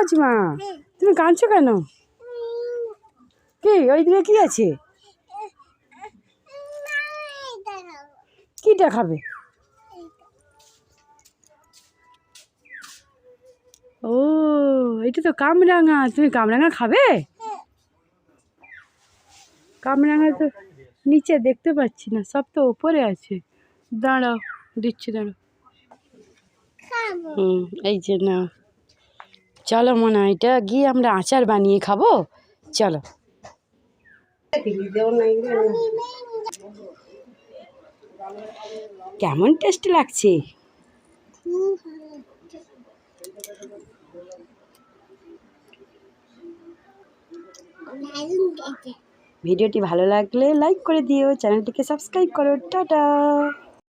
জিমা, তুমি কাঁদছো কেন? কি ওইদিকে কি আছে? কিটা খাবে? ও, এটা তো কামরাঙা। তুমি কামরাঙা খাবে? কামরাঙা তো নিচে দেখতে পাচ্ছি না, সব তো ওপরে আছে। দাঁড়াও, দিচ্ছি, দাঁড়াও। এই যে না, চলো মনে হয় এটা গিয়ে আমরা আচার বানিয়ে খাবো। চলো। কেমন টেস্ট লাগছে? ভিডিওটি ভালো লাগলে লাইক করে দিও, চ্যানেলটিকে সাবস্ক্রাইব করো। টাটা।